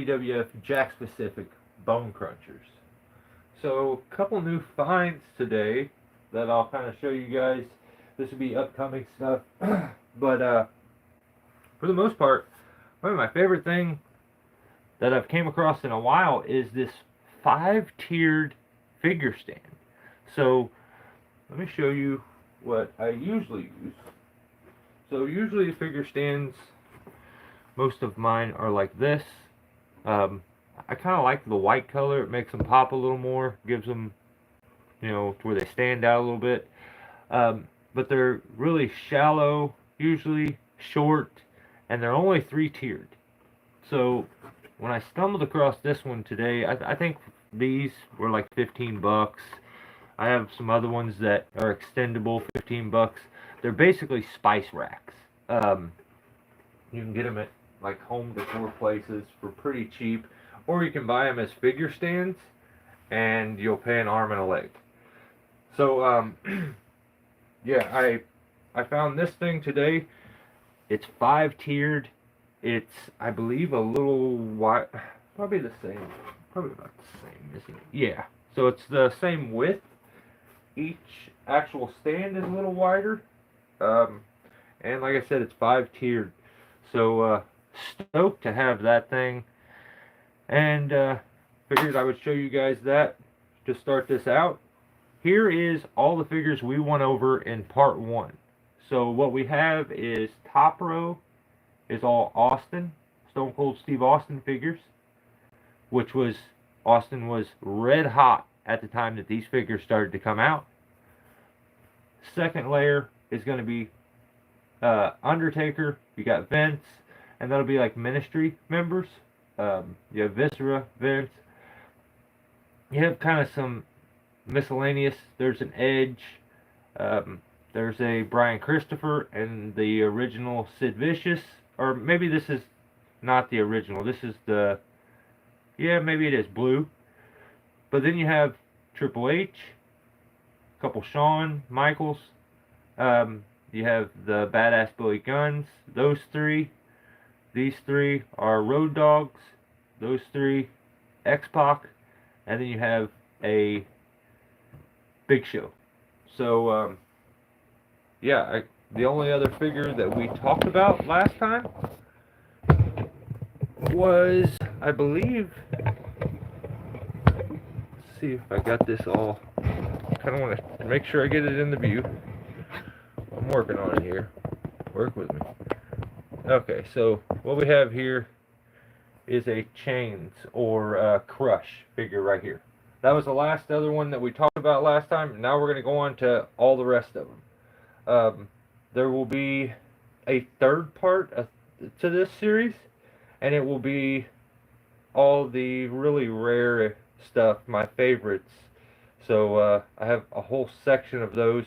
WWF Jakks specific bone crunchers. So, a couple new finds today that I'll kind of show you guys. This will be upcoming stuff, but for the most part, one of my favorite thing that I've came across in a while is this 5-tiered figure stand. So, let me show you what I usually use. So usually figure stands, most of mine are like this. I kind of like the white color. It makes them pop a little more, gives them, to where they stand out a little bit. But they're really shallow, usually short, and they're only 3-tiered. So when I stumbled across this one today, I think these were like 15 bucks. I have some other ones that are extendable, 15 bucks. They're basically spice racks. You can get them at like home decor places for pretty cheap, or you can buy them as figure stands, and you'll pay an arm and a leg. So yeah, I found this thing today. It's 5-tiered. It's, I believe, a little wide, probably the same, probably about the same, isn't it? Yeah. So it's the same width. Each actual stand is a little wider. And like I said, it's 5-tiered. So stoked to have that thing. And figured I would show you guys that to start this out. Here is all the figures we went over in part 1. So what we have is top row is all Austin, Stone Cold Steve Austin figures, which was, Austin was red hot at the time that these figures started to come out. Second layer is going to be Undertaker. You got Vince, and that'll be like Ministry members. You have Viscera, Vince. You have kind of some miscellaneous. There's an Edge. There's a Brian Christopher and the original Sid Vicious. Or maybe this is not the original. This is the, yeah, maybe it is blue. But then you have Triple H, a couple Shawn Michaels. You have the Badass Billy Guns. Those 3. These 3 are Road Dogs. Those 3, X-Pac. And then you have a Big Show. So, yeah, the only other figure that we talked about last time was, I believe, let's see if I got this all, kind of want to make sure I get it in the view. I'm working on it here. Work with me. Okay, so what we have here is a Chains or Crush figure right here. That was the last other one that we talked about last time. Now we're going to go on to all the rest of them. There will be a third part to this series, and it will be all the really rare stuff, my favorites. So I have a whole section of those,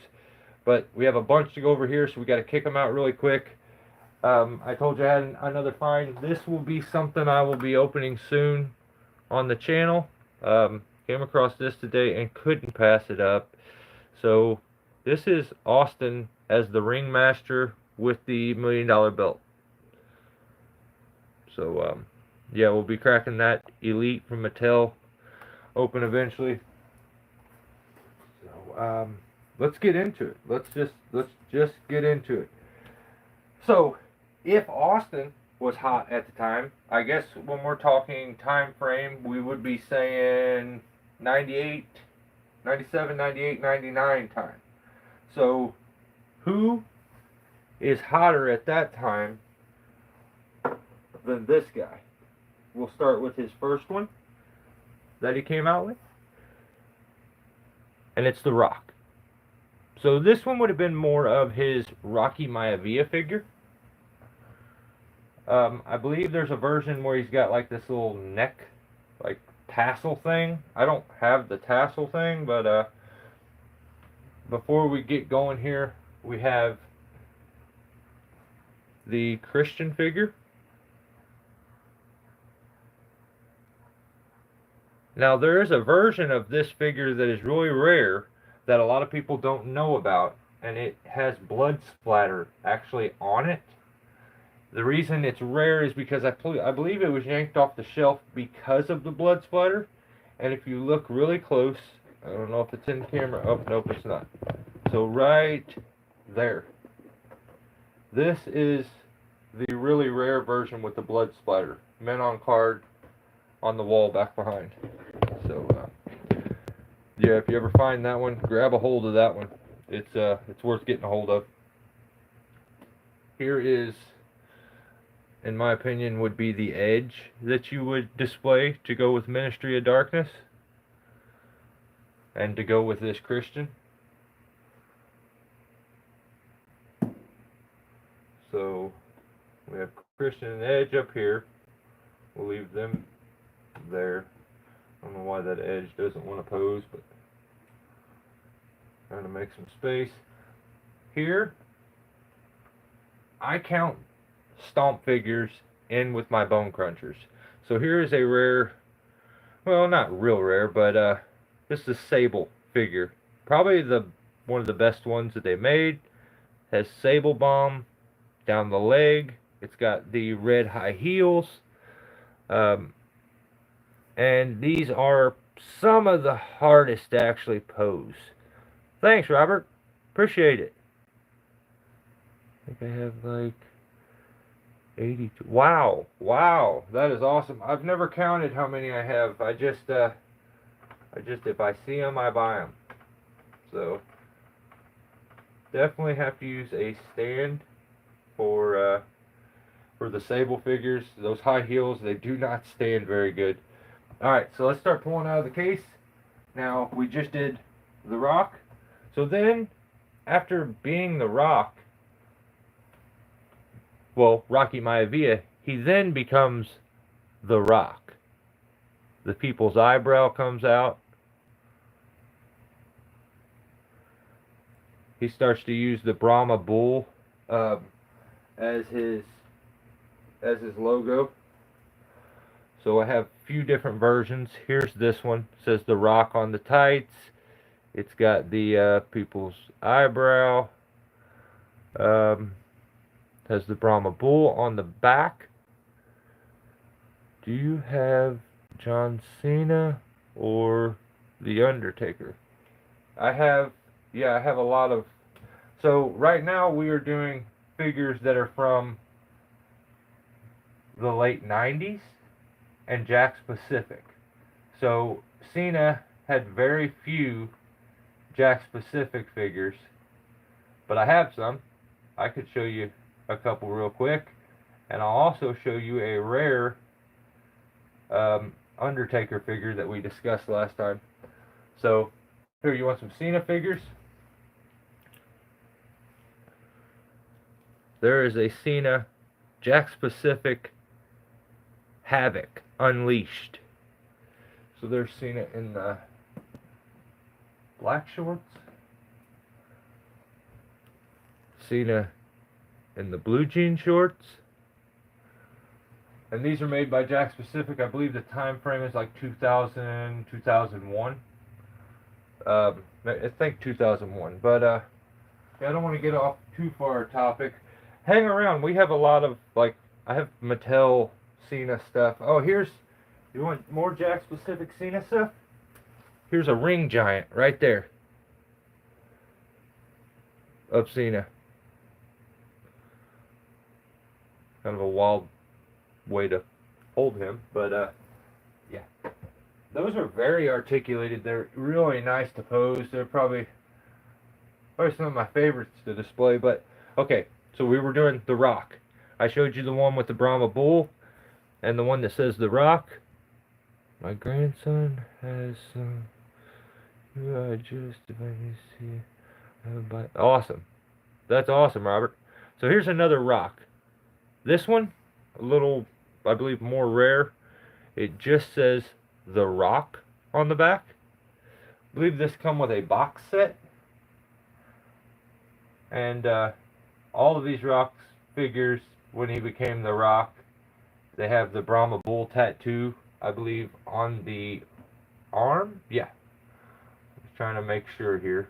but we have a bunch to go over here, so we got to kick them out really quick. I told you I had another find. This will be something I will be opening soon on the channel. Came across this today and couldn't pass it up. So this is Austin as the ringmaster with the $1 million belt. So yeah, we'll be cracking that Elite from Mattel open eventually. So let's get into it. Let's just get into it. So if Austin was hot at the time, I guess when we're talking time frame, we would be saying 98, 97, 98, 99 time. So who is hotter at that time than this guy? We'll start with his first one that he came out with, and it's The Rock. So this one would have been more of his Rocky Maivia figure. I believe there's a version where he's got like this little neck, like tassel thing. I don't have the tassel thing, but before we get going here, we have the Christian figure. Now there is a version of this figure that is really rare that a lot of people don't know about, and it has blood splatter actually on it. The reason it's rare is because I believe it was yanked off the shelf because of the blood splatter. And if you look really close, I don't know if it's in camera. Oh, nope, it's not. So right there. This is the really rare version with the blood splatter. Men on card on the wall back behind. So, yeah, if you ever find that one, grab a hold of that one. It's worth getting a hold of. Here is, in my opinion, would be the edge that you would display to go with Ministry of Darkness and to go with this Christian. So we have Christian and Edge up here. We'll leave them there. I don't know why that Edge doesn't want to pose, but trying to make some space. Here, I count stomp figures in with my bone crunchers. So here is a rare, well, not real rare, but this is a Sable figure. Probably one of the best ones that they made. Has Sable Bomb down the leg. It's got the red high heels. And these are some of the hardest to actually pose. Thanks, Robert. Appreciate it. I think I have like 82. Wow. Wow. That is awesome. I've never counted how many I have. I just if I see them, I buy them. So definitely have to use a stand for the Sable figures. Those high heels, they do not stand very good. Alright, so let's start pulling out of the case. Now, we just did The Rock. So then, after being The Rock, well, Rocky Maivia, he then becomes The Rock. The people's eyebrow comes out. He starts to use the Brahma bull as his logo. So I have a few different versions. Here's this one. It says The Rock on the tights. It's got the people's eyebrow. Has the Brahma bull on the back. Do you have John Cena or The Undertaker? I have a lot of. So right now we are doing figures that are from the late 90s and Jakks Pacific. So Cena had very few Jakks Pacific figures, but I have some. I could show you a couple real quick, and I'll also show you a rare Undertaker figure that we discussed last time. So here, you want some Cena figures? There is a Cena Jakks Pacific Havoc Unleashed. So there's Cena in the black shorts. Cena in the blue jean shorts. And these are made by Jakks Pacific. I believe the time frame is like 2000, 2001. I think 2001. But yeah, I don't want to get off too far topic. Hang around. We have a lot of, like, I have Mattel Cena stuff. Oh, you want more Jakks Pacific Cena stuff? Here's a ring giant right there of Cena. Kind of a wild way to hold him, but yeah. Those are very articulated. They're really nice to pose. They're probably some of my favorites to display, but okay. So we were doing The Rock. I showed you the one with the Brahma bull and the one that says The Rock. My grandson has some. Just if I can see. Awesome. That's awesome, Robert. So here's another Rock. This one, a little, I believe, more rare. It just says The Rock on the back. I believe this come with a box set. And all of these Rock figures, when he became The Rock, they have the Brahma bull tattoo, I believe, on the arm. Yeah. Just trying to make sure here.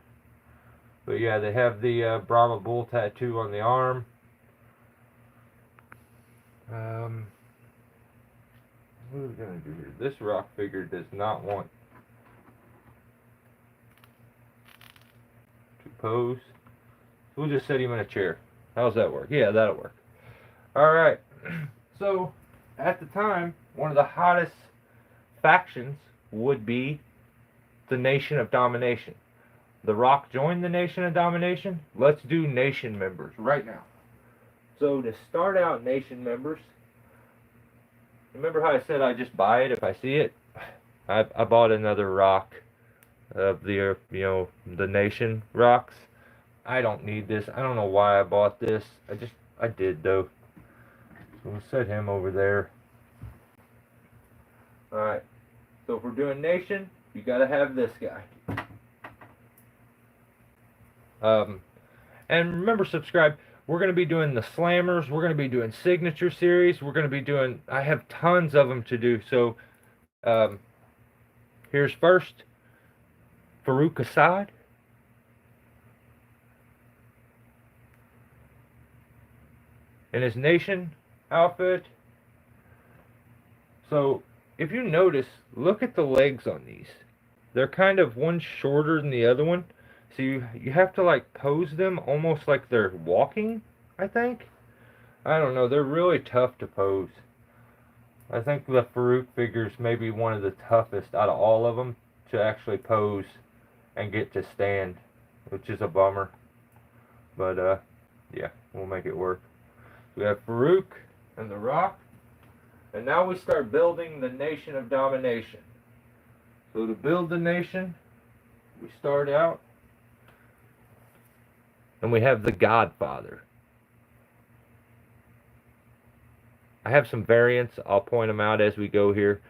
But yeah, they have the Brahma bull tattoo on the arm. What are we gonna do here? This rock figure does not want to pose. We'll just set him in a chair. How's that work? Yeah, that'll work. Alright. So, at the time, one of the hottest factions would be the Nation of Domination. The Rock joined the Nation of Domination. Let's do Nation members right now. So, to start out Nation members, remember how I said I just buy it if I see it? I bought another rock of the, the Nation rocks. I don't need this. I don't know why I bought this. I did though. So we'll set him over there. Alright. So if we're doing Nation, you gotta have this guy. And remember, subscribe. We're going to be doing the Slammers. We're going to be doing Signature Series. We're going to be doing... I have tons of them to do. So, here's first. Farouk Assad. In his Nation outfit. So, if you notice, look at the legs on these. They're kind of one shorter than the other one. So you have to like pose them almost like they're walking, I think. I don't know, they're really tough to pose. I think the Farouk figures may be one of the toughest out of all of them to actually pose and get to stand, which is a bummer. But yeah, we'll make it work. We have Farouk and the Rock. And now we start building the Nation of Domination. So to build the nation, we start out and we have the Godfather. I have some variants. I'll point them out as we go here.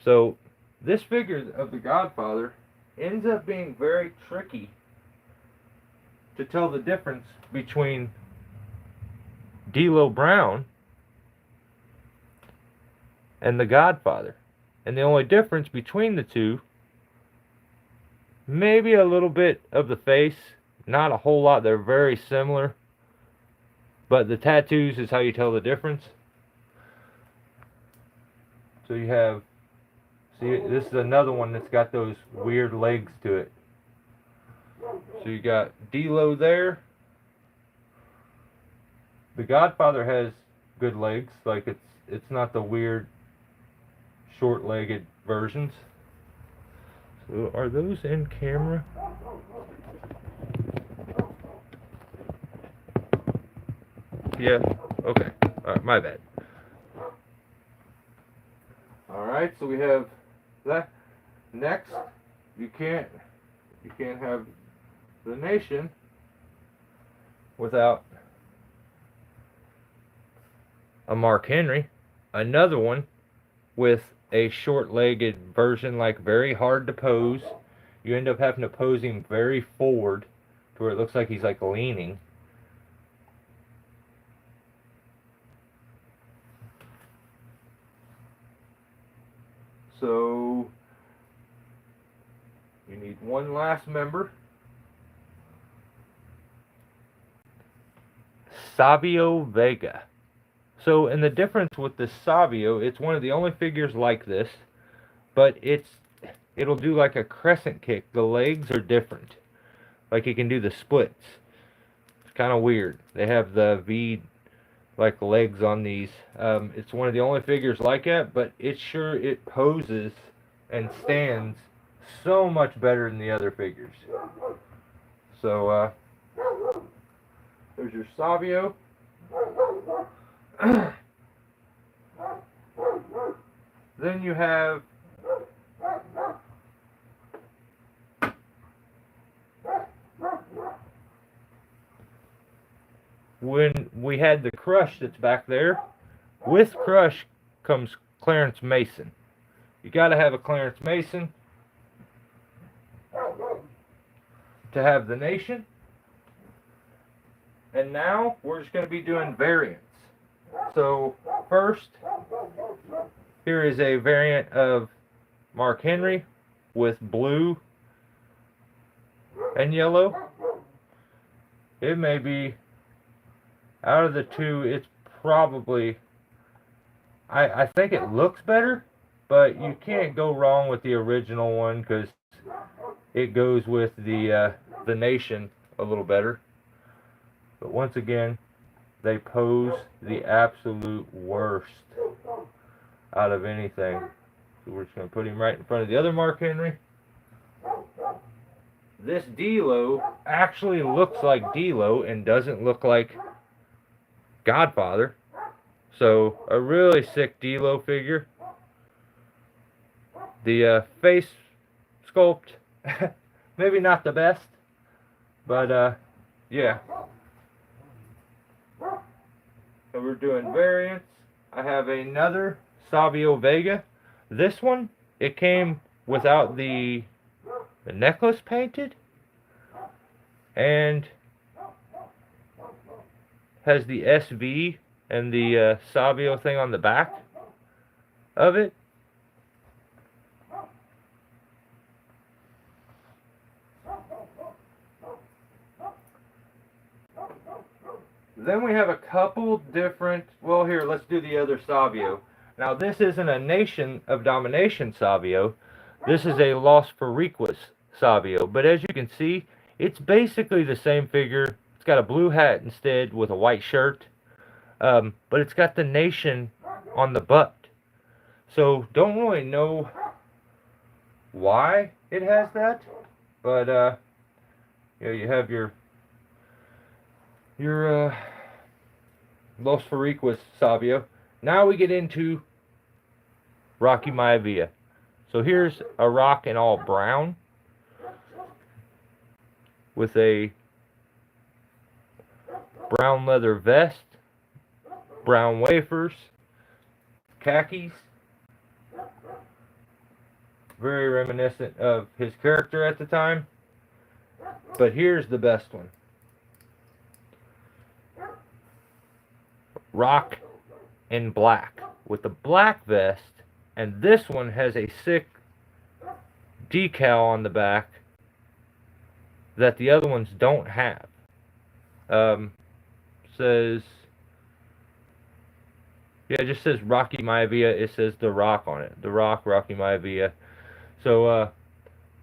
So this figure of the Godfather ends up being very tricky to tell the difference between D'Lo Brown and the Godfather. And the only difference between the two, maybe a little bit of the face, not a whole lot. They're very similar, but the tattoos is how you tell the difference. So you have, see, this is another one that's got those weird legs to it. So you got D'Lo there. The Godfather has good legs, like it's not the weird short-legged versions. So are those in camera? Yeah. Okay. All right. My bad. All right. So we have that. Next, you can't have the nation without a Mark Henry. Another one with a short-legged version, like very hard to pose. You end up having to pose him very forward to where it looks like he's like leaning. So you need one last member. Savio Vega. So, and the difference with this Savio, it's one of the only figures like this, but it'll do like a crescent kick. The legs are different. Like it can do the splits. It's kind of weird. They have the V like legs on these. It's one of the only figures like that, but it poses and stands so much better than the other figures. So, there's your Savio. Then you have when we had the Crush that's back there. With Crush comes Clarence Mason. You got to have a Clarence Mason to have the nation. And now we're just going to be doing variants. So first, here is a variant of Mark Henry with blue and yellow. It may be, out of the two, it's probably I think it looks better, but you can't go wrong with the original one because it goes with the nation a little better. But once again, they pose the absolute worst out of anything. So we're just going to put him right in front of the other Mark Henry. This D-Lo actually looks like D-Lo and doesn't look like Godfather. So a really sick D-Lo figure. The face sculpt, maybe not the best, but yeah. So we're doing variants. I have another Savio Vega. This one, it came without the necklace painted and has the SV and the Savio thing on the back of it. Then we have a couple different, well here, let's do the other Savio. Now this isn't a Nation of Domination Savio, this is a Los Fariquas Savio, but as you can see, it's basically the same figure. It's got a blue hat instead with a white shirt, but it's got the Nation on the butt. So don't really know why it has that, but you know, you have your Los Fariquas Savio. Now we get into Rocky Maivia. So here's a Rock in all brown with a brown leather vest, brown wafers, khakis. Very reminiscent of his character at the time. But here's the best one. Rock in black with the black vest, and this one has a sick decal on the back that the other ones don't have. Says, yeah, it just says Rocky Maivia. It says The Rock on it. The Rock, Rocky Maivia. So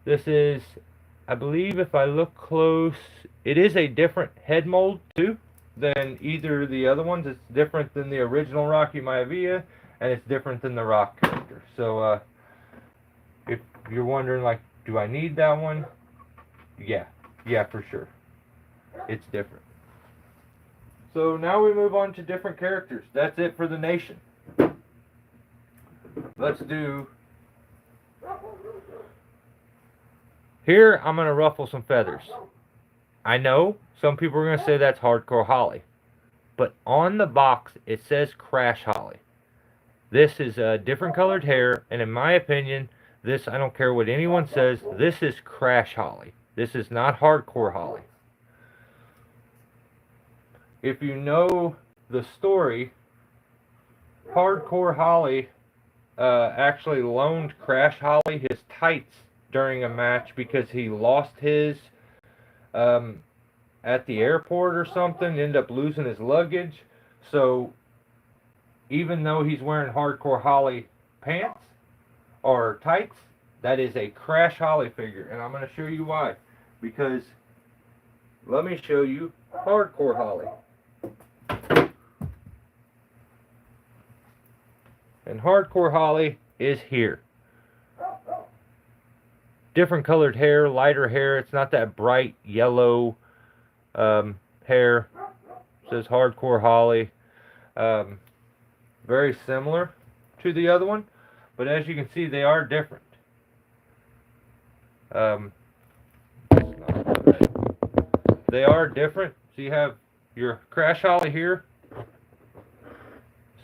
this is, I believe if I look close, it is a different head mold too than either of the other ones. It's different than the original Rocky Maivia, and it's different than the Rock character. So if you're wondering, like, do I need that one? Yeah, for sure. It's different. So now we move on to different characters. That's it for the Nation. Let's do... Here, I'm going to ruffle some feathers. I know some people are going to say that's Hardcore Holly. But on the box, it says Crash Holly. This is different colored hair, and in my opinion, this, I don't care what anyone says, this is Crash Holly. This is not Hardcore Holly. If you know the story, Hardcore Holly actually loaned Crash Holly his tights during a match because he lost his at the airport or something, ended up losing his luggage. So even though he's wearing Hardcore Holly pants or tights, that is a Crash Holly figure, and I'm going to show you why. Because let me show you Hardcore Holly. And Hardcore Holly is here. Different colored hair, lighter hair. It's not that bright yellow hair. It says Hardcore Holly. Very similar to the other one, but as you can see, they are different. They are different. So you have your Crash Holly here.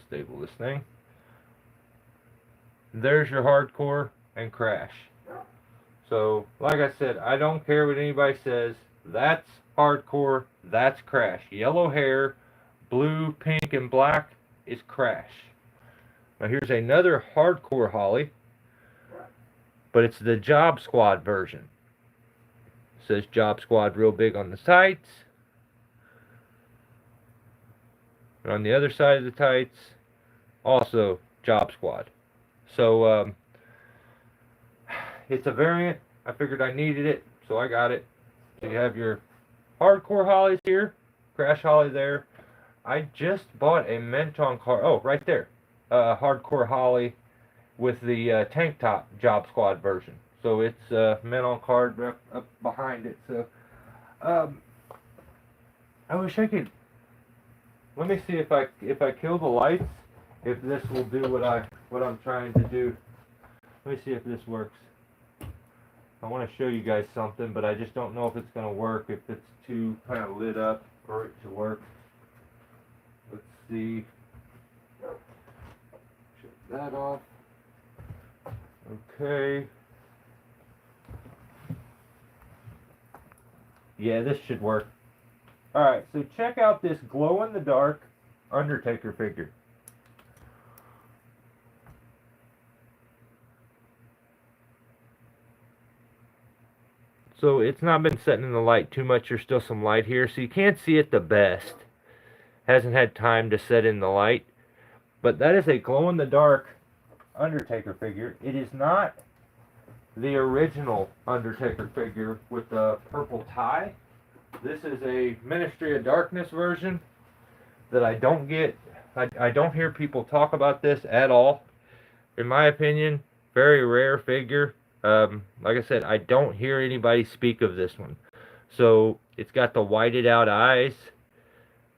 Stable this thing. There's your Hardcore and Crash. So, like I said, I don't care what anybody says. That's Hardcore, that's Crash. Yellow hair, blue, pink, and black is Crash. Now here's another Hardcore Holly, but it's the Job Squad version. It says Job Squad real big on the tights. And on the other side of the tights, also Job Squad. So it's a variant. I figured I needed it, so I got it. So you have your hardcore hollies here, crash holly there. I just bought a Menton car. Oh, right there. Hardcore holly with the tank top Job Squad version. So it's Menton card up behind it. So um, I wish I could. Let me see if I kill the lights, if this will do what I'm trying to do. Let me see if this works. I want to show you guys something, but I just don't know if it's going to work, if it's too kind of lit up for it to work. Let's see. Shut that off. Okay. Yeah, this should work. Alright, so check out this glow-in-the-dark Undertaker figure. So it's not been setting in the light too much. There's still some light here, so you can't see it the best. Hasn't had time to set in the light. But that is a glow-in-the-dark Undertaker figure. It is not the original Undertaker figure with the purple tie. This is a Ministry of Darkness version that I don't get. I don't hear people talk about this at all. In my opinion, very rare figure. Like I said, I don't hear anybody speak of this one. So it's got the whited out eyes,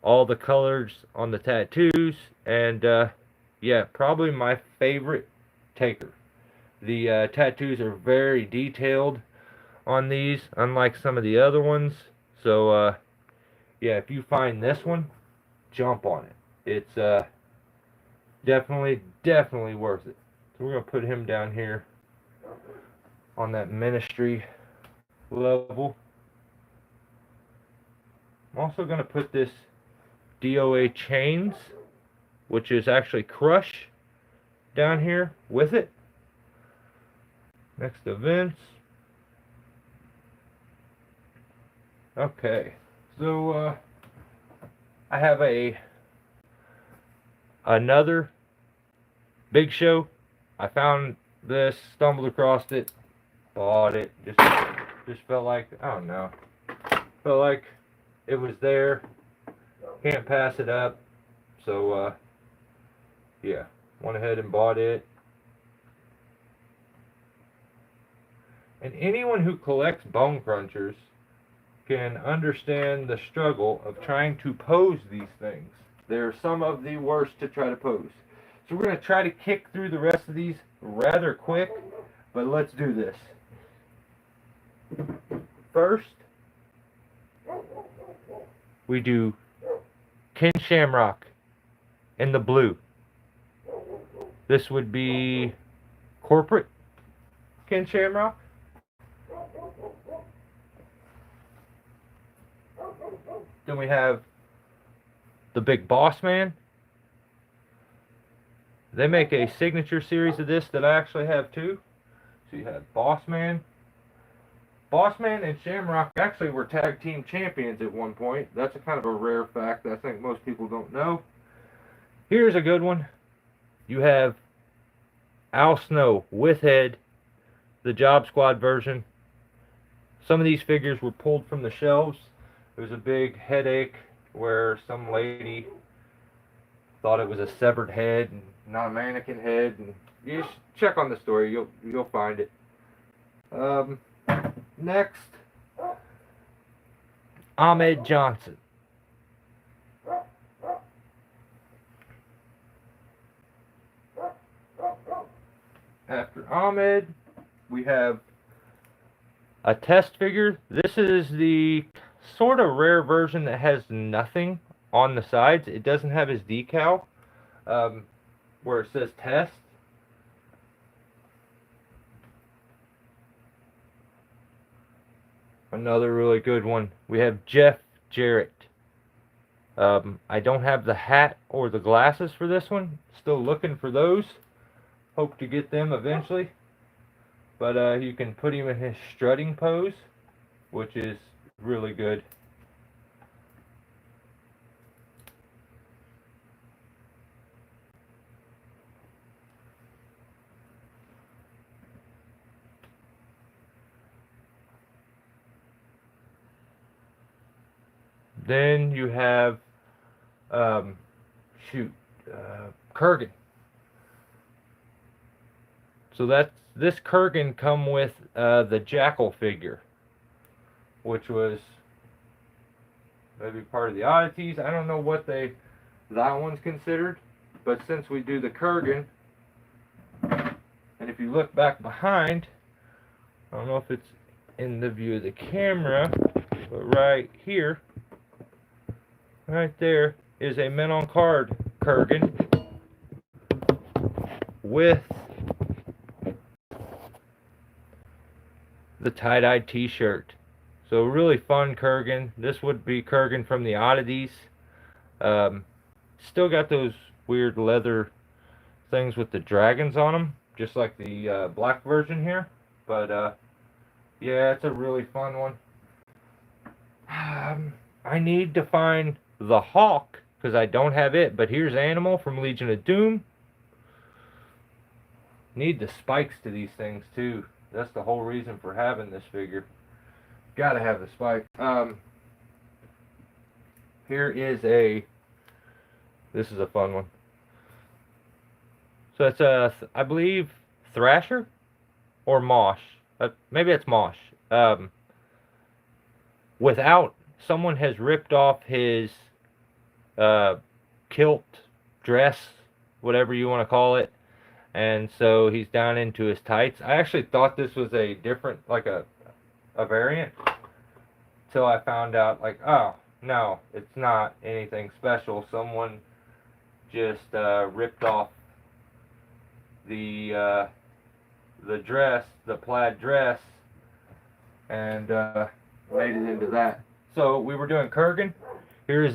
all the colors on the tattoos, and yeah, probably my favorite Taker. The tattoos are very detailed on these, unlike some of the other ones. So yeah, if you find this one, jump on it. It's definitely worth it. So we're gonna put him down here on that Ministry level. I'm also gonna put this DOA Chains, which is actually Crush, down here with it, next to Vince. Okay, so I have another Big Show. I found this, stumbled across it, bought it. Just felt like, I don't know, felt like it was there. Can't pass it up. So yeah, went ahead and bought it. And anyone who collects bone crunchers can understand the struggle of trying to pose these things. They're some of the worst to try to pose. So we're going to try to kick through the rest of these rather quick, but let's do this. First, we do Ken Shamrock in the blue. This would be corporate Ken Shamrock. Then we have the Big Boss Man. They make a signature series of this that I actually have too. So you have Boss Man. Boss Man and Shamrock actually were tag team champions at one point. That's a kind of a rare fact that I think most people don't know. Here's a good one. You have Al Snow with head, the Job Squad version. Some of these figures were pulled from the shelves. It was a big headache where some lady thought it was a severed head and not a mannequin head. And you should check on the story. You'll find it. Next, Ahmed Johnson. After Ahmed, we have a test figure. This is the sort of rare version that has nothing on the sides. It doesn't have his decal where it says test. Another really good one. We have Jeff Jarrett. I don't have the hat or the glasses for this one. Still looking for those. Hope to get them eventually. But you can put him in his strutting pose, which is really good. Then you have, Kurgan. So this Kurgan come with the Jackal figure, which was maybe part of the oddities. I don't know what that one's considered, but since we do the Kurgan, and if you look back behind, I don't know if it's in the view of the camera, but right here, right there, is a men on card Kurgan with the tie-dye t-shirt. So really fun Kurgan. This would be Kurgan from the oddities. Still got those weird leather things with the dragons on them, just like the black version here. But yeah, it's a really fun one. I need to find the Hawk because I don't have it, but here's Animal from Legion of Doom. Need the spikes to these things too. That's the whole reason for having this figure. Gotta have the spike. Here is this is a fun one. So it's I believe Thrasher or Mosh. Maybe it's Mosh. Without, someone has ripped off his kilt, dress, whatever you want to call it, and so he's down into his tights. I actually thought this was a different, like a variant, till I found out, like, oh no, it's not anything special. Someone just ripped off the dress, the plaid dress, and made it into that. So we were doing Kurgan. Here is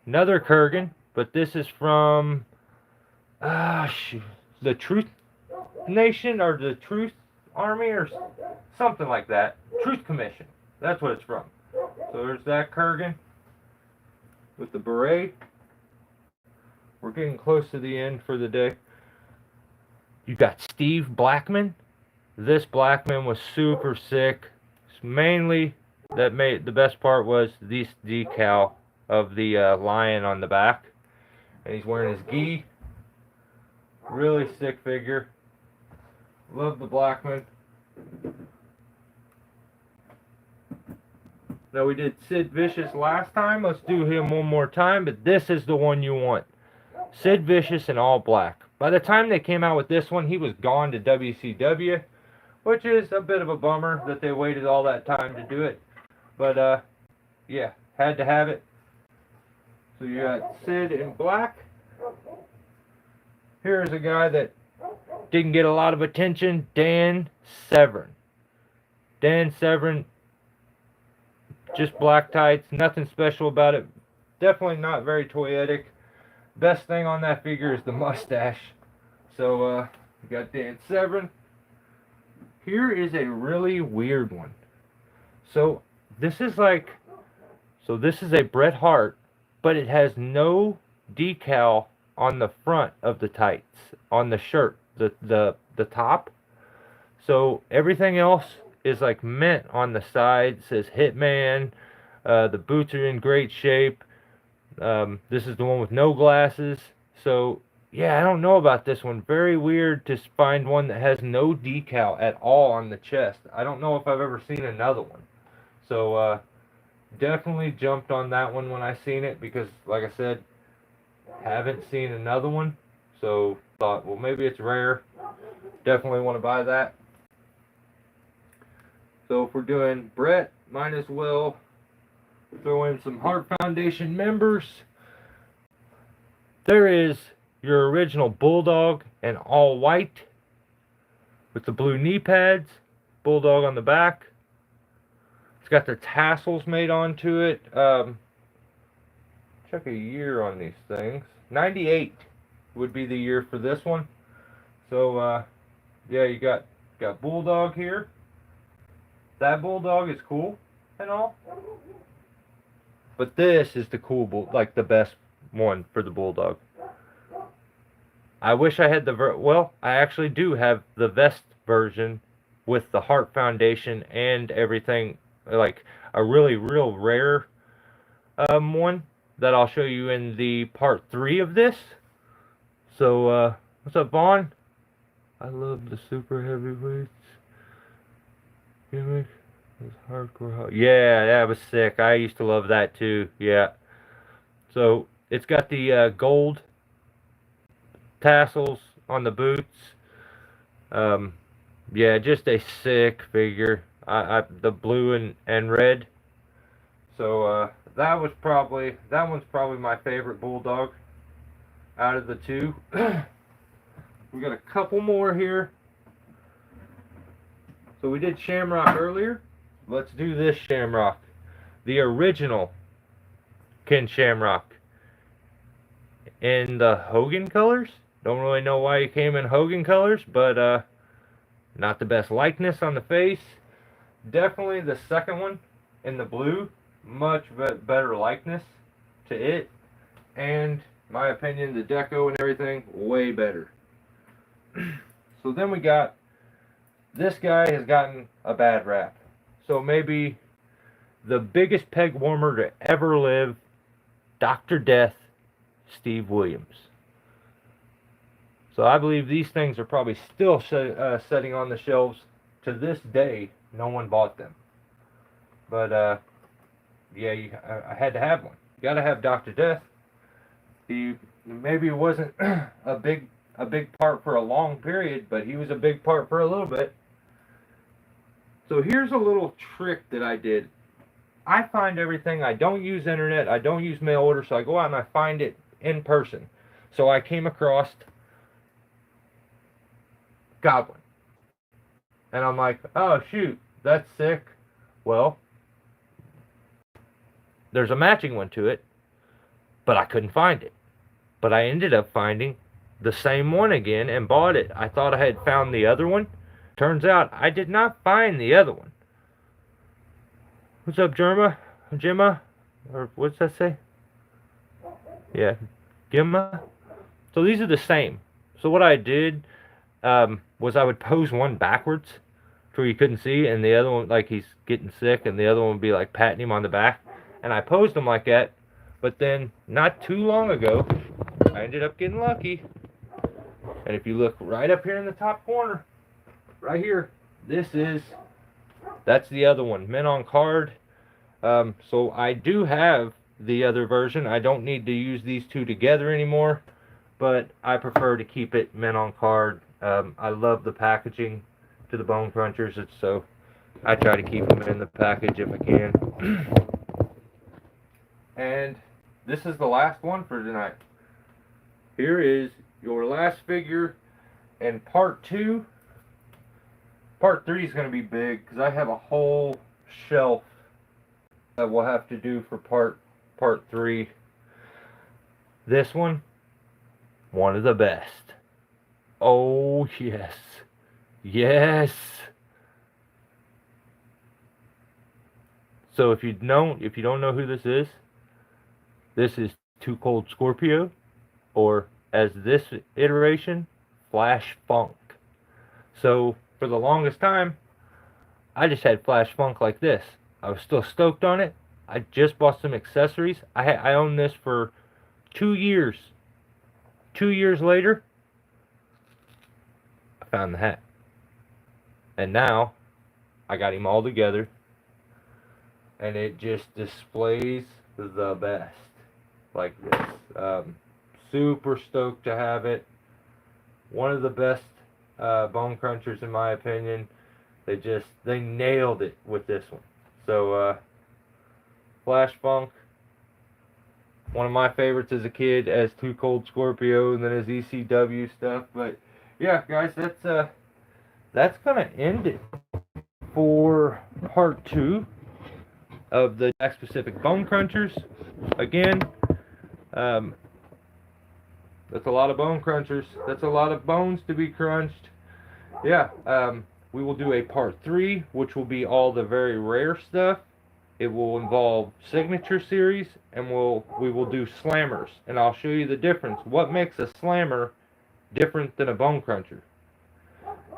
another Kurgan, but this is from the Truth Nation or the Truth Army or something like that. Truth Commission. That's what it's from. So there's that Kurgan with the beret. We're getting close to the end for the day. You got Steve Blackman. This Blackman was super sick. Mainly, the best part was this decal of the lion on the back, and he's wearing his gi. Really sick figure. Love the Blackman. Now we did Sid Vicious last time. Let's do him one more time, but this is the one you want. Sid Vicious in all black. By the time they came out with this one, he was gone to WCW, which is a bit of a bummer that they waited all that time to do it. But, yeah, had to have it. So you got Sid in black. Here's a guy that didn't get a lot of attention, Dan Severn. Dan Severn, just black tights, nothing special about it. Definitely not very toyetic. Best thing on that figure is the mustache. So, you got Dan Severn. Here is a really weird one. So, this is a Bret Hart, but it has no decal on the front of the tights, on the shirt, the top. So, everything else is like mint on the side. It says Hitman. The boots are in great shape. This is the one with no glasses. So, yeah, I don't know about this one. Very weird to find one that has no decal at all on the chest. I don't know if I've ever seen another one. So, definitely jumped on that one when I seen it because, like I said, haven't seen another one. So, thought, well, maybe it's rare. Definitely want to buy that. So, if we're doing Bret, might as well throw in some Hart Foundation members. There is your original Bulldog in all white with the blue knee pads, Bulldog on the back. It's got the tassels made onto it. Check a year on these things. 98 would be the year for this one. So yeah, you got Bulldog here. That Bulldog is cool and all. But this is the cool, like the best one for the Bulldog. I wish I had well, I actually do have the vest version with the Hart Foundation and everything, like a real rare one that I'll show you in the part 3 of this. So, what's up, Vaughn? I love the super heavyweights gimmick. It's hardcore. Yeah, that was sick. I used to love that too. Yeah. So it's got the gold tassels on the boots. Yeah, just a sick figure. The blue and red. So that one's probably my favorite bulldog out of the two. We got a couple more here. So we did Shamrock earlier. Let's do this Shamrock. The original Ken Shamrock. In the Hogan colors. Don't really know why he came in Hogan colors, but not the best likeness on the face. Definitely the second one in the blue. Much better likeness to it. And, my opinion, the deco and everything, way better. So then we got, this guy has gotten a bad rap. So maybe the biggest peg warmer to ever live, Dr. Death, Steve Williams. So I believe these things are probably still sitting on the shelves to this day. No one bought them. But, yeah, I had to have one. You gotta have Dr. Death. He maybe wasn't a big part for a long period, but he was a big part for a little bit. So here's a little trick that I did. I find everything. I don't use internet. I don't use mail order, so I go out and I find it in person. So I came across Goblin. And I'm like, oh shoot, that's sick. Well, there's a matching one to it, but I couldn't find it. But I ended up finding the same one again and bought it. I thought I had found the other one. Turns out I did not find the other one. What's up, Gemma? Or what's that say? Yeah, Gemma. So these are the same. So what I did was I would pose one backwards to where you couldn't see, and the other one, like he's getting sick, and the other one would be like patting him on the back. And I posed him like that. But then, not too long ago, I ended up getting lucky. And if you look right up here in the top corner, right here, that's the other one, men on card. So I do have the other version. I don't need to use these two together anymore, but I prefer to keep it men on card. I love the packaging to the Bone Crunchers, so I try to keep them in the package if I can. And this is the last one for tonight. Here is your last figure in part 2. Part 3 is going to be big because I have a whole shelf that we'll have to do for part 3. This one of the best. Oh yes, yes. So if you don't know who this is Too Cold Scorpio, or as this iteration, Flash Funk. So for the longest time, I just had Flash Funk like this. I was still stoked on it. I just bought some accessories. I owned this for 2 years. 2 years later, I found the hat. And now, I got him all together. And it just displays the best. Like this. Super stoked to have it. One of the best Bone Crunchers in my opinion. They nailed it with this one. So, Flash Funk, one of my favorites as a kid, as Too Cold Scorpio, and then as ECW stuff. But yeah, guys, that's gonna end it for part 2 of the Jakks Pacific Bone Crunchers. Again, that's a lot of bone crunchers. That's a lot of bones to be crunched. Yeah, we will do a part 3, which will be all the very rare stuff. It will involve signature series, and we will do slammers, and I'll show you the difference. What makes a slammer different than a bone cruncher?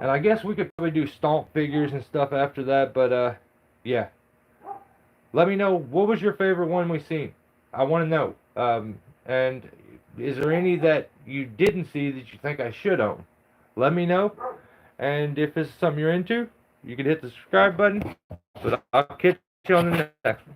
And I guess we could probably do stomp figures and stuff after that, but yeah. Let me know, what was your favorite one we seen? I want to know. And is there any that you didn't see that you think I should own? Let me know. And if this is something you're into, you can hit the subscribe button. But I'll catch you on the next one.